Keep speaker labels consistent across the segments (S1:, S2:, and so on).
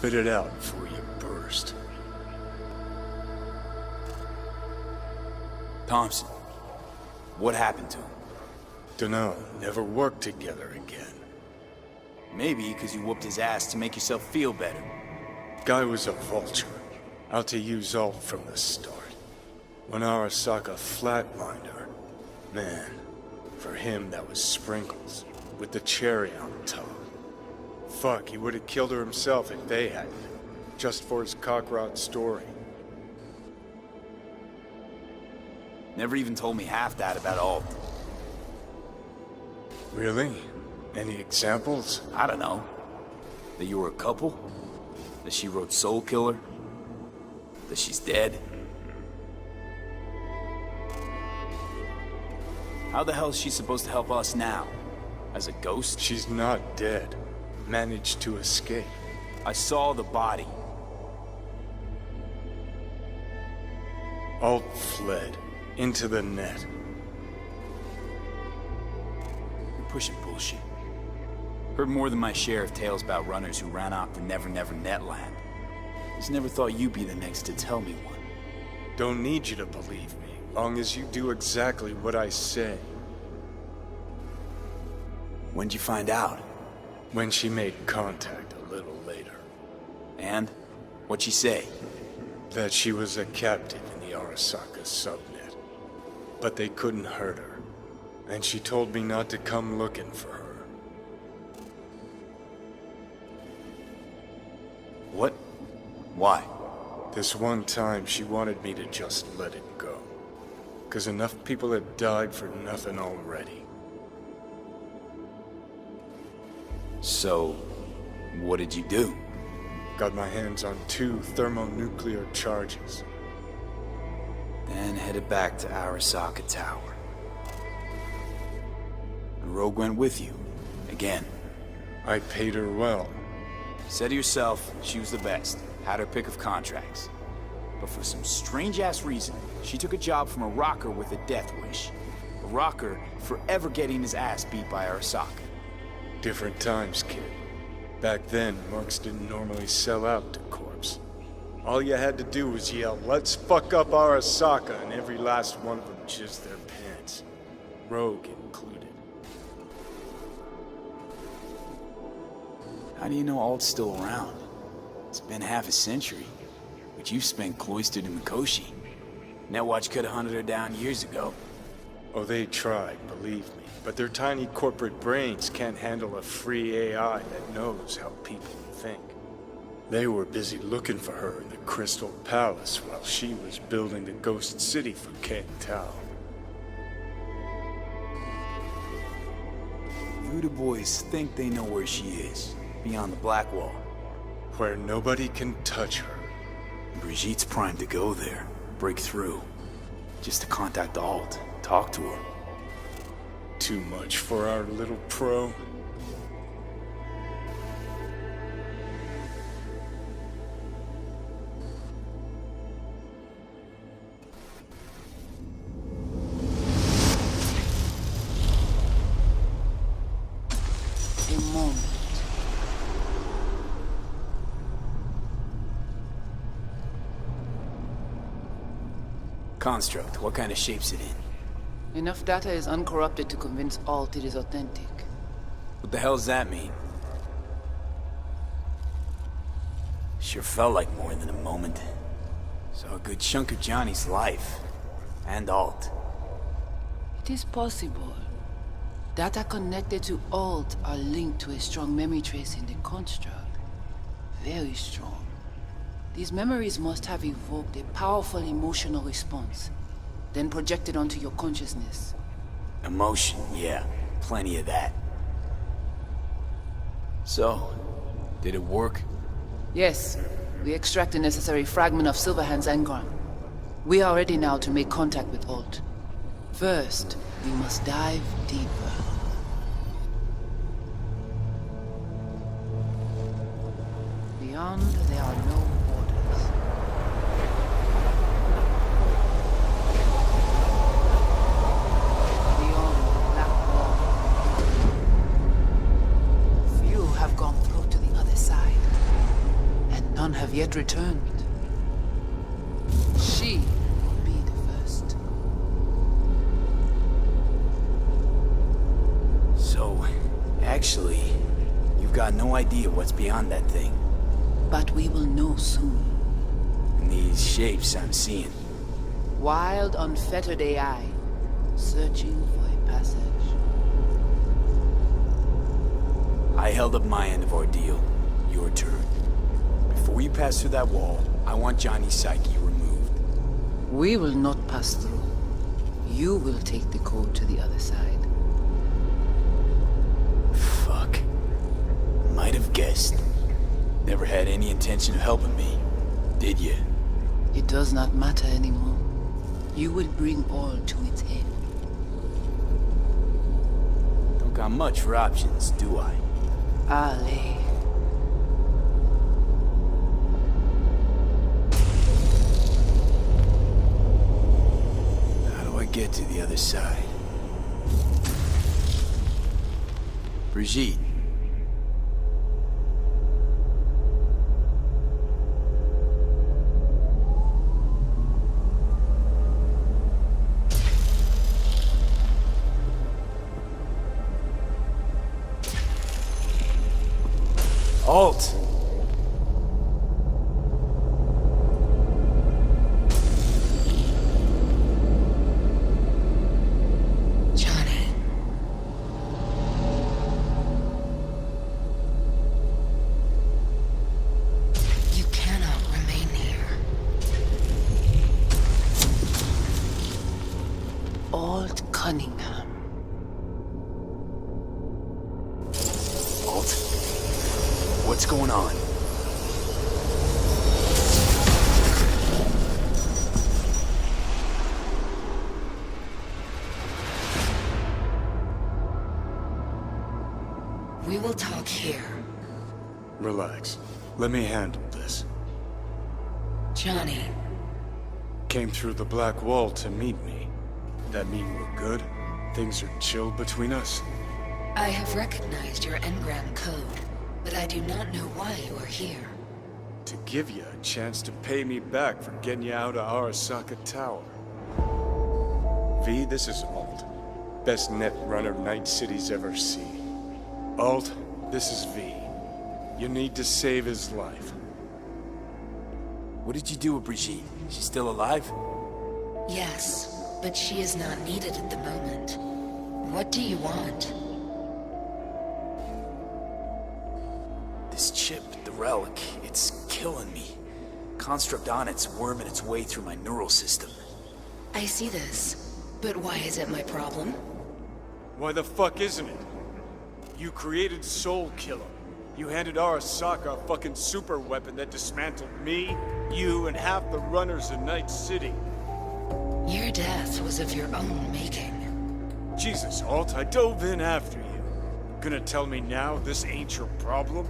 S1: Spit it out before you burst.
S2: Thompson, what happened to him?
S1: Dunno, never worked together again.
S2: Maybe because you whooped his ass to make yourself feel better.
S1: Guy was a vulture, out to use Alt from the start. When Arasaka flatlined her, man, for him that was sprinkles, with the cherry on top. Fuck, he would have killed her himself if they hadn't, just for his cockrot story.
S2: Never even told me half that about Alt.
S1: Really? Any examples?
S2: I don't know. That you were a couple? That she wrote Soul Killer? That she's dead? How the hell is she supposed to help us now? As a ghost?
S1: She's not dead. Managed to escape.
S2: I saw the body.
S1: Alt fled. Into the net.
S2: You're pushing bullshit. Heard more than my share of tales about runners who ran off to Never Never Netland. Just never thought you'd be the next to tell me one.
S1: Don't need you to believe me, long as you do exactly what I say.
S2: When'd you find out?
S1: When she made contact a little later.
S2: And? What'd she say?
S1: That she was a captive in the Arasaka subnet. But they couldn't hurt her. And she told me not to come looking for her.
S2: What? Why?
S1: This one time she wanted me to just let it go. 'Cause enough people had died for nothing already.
S2: So, what did you do?
S1: Got my hands on 2 thermonuclear charges.
S2: Then headed back to Arasaka Tower. And Rogue went with you. Again.
S1: I paid her well.
S2: Said to yourself, she was the best. Had her pick of contracts. But for some strange-ass reason, she took a job from a rocker with a death wish. A rocker forever getting his ass beat by Arasaka.
S1: Different times, kid. Back then, mercs didn't normally sell out to corps. All you had to do was yell, "Let's fuck up Arasaka," and every last one of them jizzed their pants. Rogue included.
S2: How do you know Alt's still around? It's been half a century, but you've spent cloistered in Mikoshi. Netwatch could have hunted her down years ago.
S1: Oh, they tried, believe me. But their tiny corporate brains can't handle a free AI that knows how people think. They were busy looking for her in the Crystal Palace while she was building the Ghost City for Ken Tao.
S2: Voodoo boys think they know where she is, beyond the Blackwall.
S1: Where nobody can touch her.
S2: Brigitte's primed to go there, break through. Just to contact Alt, talk to her.
S1: Too much for our little pro.
S3: A moment.
S2: Construct, what kind of shape's it in?
S3: Enough data is uncorrupted to convince Alt it is authentic.
S2: What the hell does that mean? Sure felt like more than a moment. Saw a good chunk of Johnny's life. And Alt.
S3: It is possible. Data connected to Alt are linked to a strong memory trace in the construct. Very strong. These memories must have evoked a powerful emotional response, then projected onto your consciousness.
S2: Emotion, yeah. Plenty of that. So, did it work?
S3: Yes, we extract the necessary fragment of Silverhand's engram. We are ready now to make contact with Alt. First, we must dive deeper. Beyond, there are no borders. Beyond the Blackwall, few have gone through to the other side. And yet returned. She will be the first.
S2: So, actually, you've got no idea what's beyond that thing.
S3: But we will know soon.
S2: And these shapes I'm seeing.
S3: Wild, unfettered AI, searching for a passage.
S2: I held up my end of our deal. Your turn. Before you pass through that wall, I want Johnny's psyche removed.
S3: We will not pass through. You will take the code to the other side.
S2: Fuck. Might have guessed. Never had any intention of helping me, did you?
S3: It does not matter anymore. You will bring all to its head.
S2: Don't got much for options, do I?
S3: Ale.
S2: How do I get to the other side? Brigitte. Alt!
S4: Johnny. You cannot remain here.
S3: Alt Cunningham.
S2: Alt? What's going on?
S4: We will talk here.
S1: Relax. Let me handle this.
S4: Johnny,
S1: Came through the Blackwall to meet me. That mean we're good? Things are chill between us?
S4: I have recognized your engram code, but I do not know why you are here.
S1: To give you a chance to pay me back for getting you out of Arasaka Tower. V, this is Alt. Best net runner Night City's ever seen. Alt, this is V. You need to save his life.
S2: What did you do with Brigitte? She's still alive?
S4: Yes, but she is not needed at the moment. What do you want?
S2: This chip, the relic, it's killing me. Construct on it's worming its way through my neural system.
S4: I see this, but why is it my problem?
S1: Why the fuck isn't it? You created Soul Killer. You handed Arasaka a fucking super weapon that dismantled me, you, and half the runners in Night City.
S4: Your death was of your own making.
S1: Jesus, Alt, I dove in after you. Gonna tell me now this ain't your problem?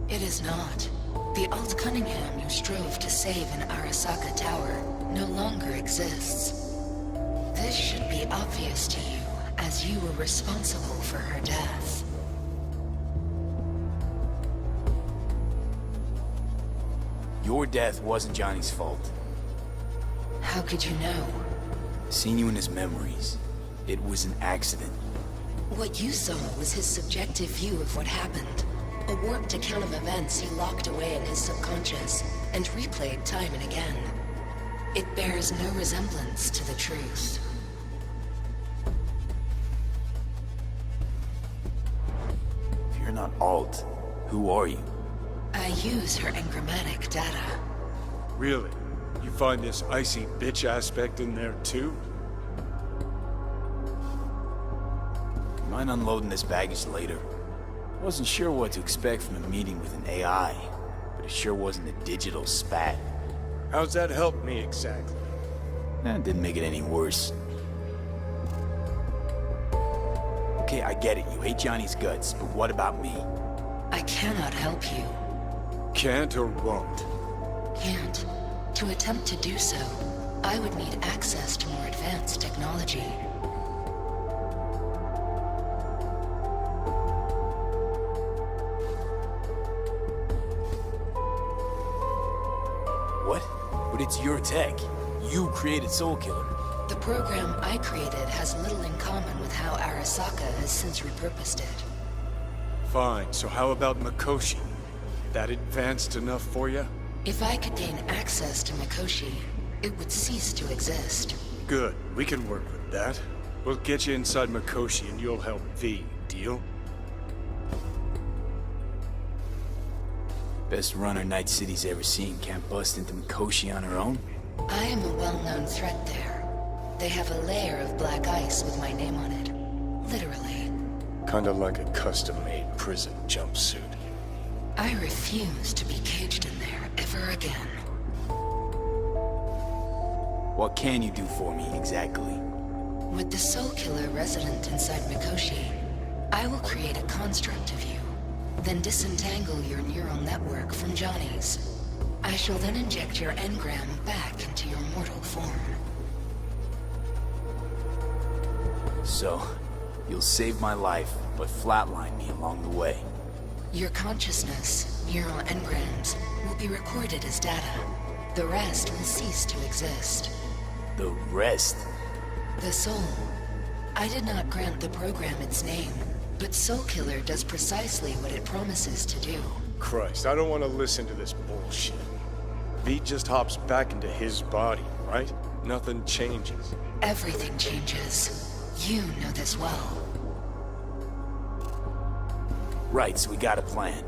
S4: It is not. The Alt Cunningham you strove to save in Arasaka Tower no longer exists. This should be obvious to you, as you were responsible for her death.
S2: Your death wasn't Johnny's fault.
S4: How could you know?
S2: Seen you in his memories. It was an accident.
S4: What you saw was his subjective view of what happened. A warped account of events he locked away in his subconscious and replayed time and again. It bears no resemblance to the truth.
S2: If you're not Alt, who are you?
S4: I use her engrammatic data.
S1: Really? You find this icy bitch aspect in there too?
S2: Mind unloading this baggage later? Wasn't sure what to expect from a meeting with an AI, but it sure wasn't a digital spat.
S1: How's that help me exactly?
S2: That didn't make it any worse. Okay, I get it. You hate Johnny's guts, but what about me?
S4: I cannot help you.
S1: Can't or won't?
S4: Can't. To attempt to do so, I would need access to more advanced technology.
S2: it's your tech. You created Soul Killer.
S4: The program I created has little in common with how Arasaka has since repurposed it.
S1: Fine, so how about Mikoshi? That advanced enough for you?
S4: If I could gain access to Mikoshi, it would cease to exist.
S1: Good, we can work with that. We'll get you inside Mikoshi and you'll help V, deal?
S2: Best runner Night City's ever seen can't bust into Mikoshi on her own.
S4: I am a well-known threat there. They have a layer of black ice with my name on it. Literally.
S1: Kinda like a custom-made prison jumpsuit.
S4: I refuse to be caged in there ever again.
S2: What can you do for me, exactly?
S4: With the Soul Killer resident inside Mikoshi, I will create a construct of you, then disentangle your neural network from Johnny's. I shall then inject your engram back into your mortal form.
S2: So, you'll save my life, but flatline me along the way.
S4: Your consciousness, neural engrams, will be recorded as data. The rest will cease to exist.
S2: The rest?
S4: The soul. I did not grant the program its name, but Soul Killer does precisely what it promises to do.
S1: Christ, I don't want to listen to this bullshit. V just hops back into his body, right? Nothing changes.
S4: Everything changes. You know this well.
S2: Right, so we got a plan.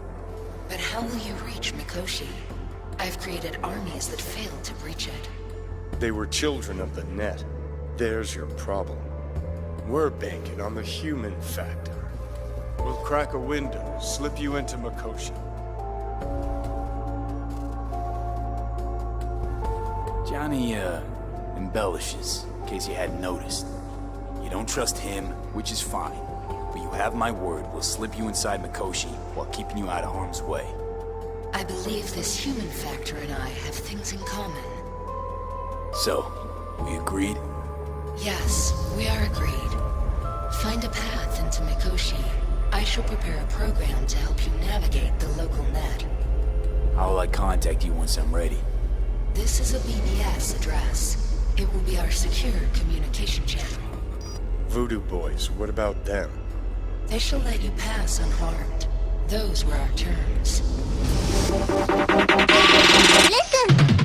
S4: But how will you reach Mikoshi? I've created armies that failed to breach it.
S1: They were children of the net. There's your problem. We're banking on the human factor. We'll crack a window, slip you into Mikoshi.
S2: Johnny, embellishes, in case you hadn't noticed. You don't trust him, which is fine. But you have my word, we'll slip you inside Mikoshi while keeping you out of harm's way.
S4: I believe this human factor and I have things in common.
S2: So, we agreed?
S4: Yes, we are agreed. Find a path into Mikoshi. I shall prepare a program to help you navigate the local net.
S2: How will I contact you once I'm ready?
S4: This is a BBS address. It will be our secure communication channel.
S1: Voodoo boys, what about them?
S4: They shall let you pass unharmed. Those were our terms.
S5: Listen!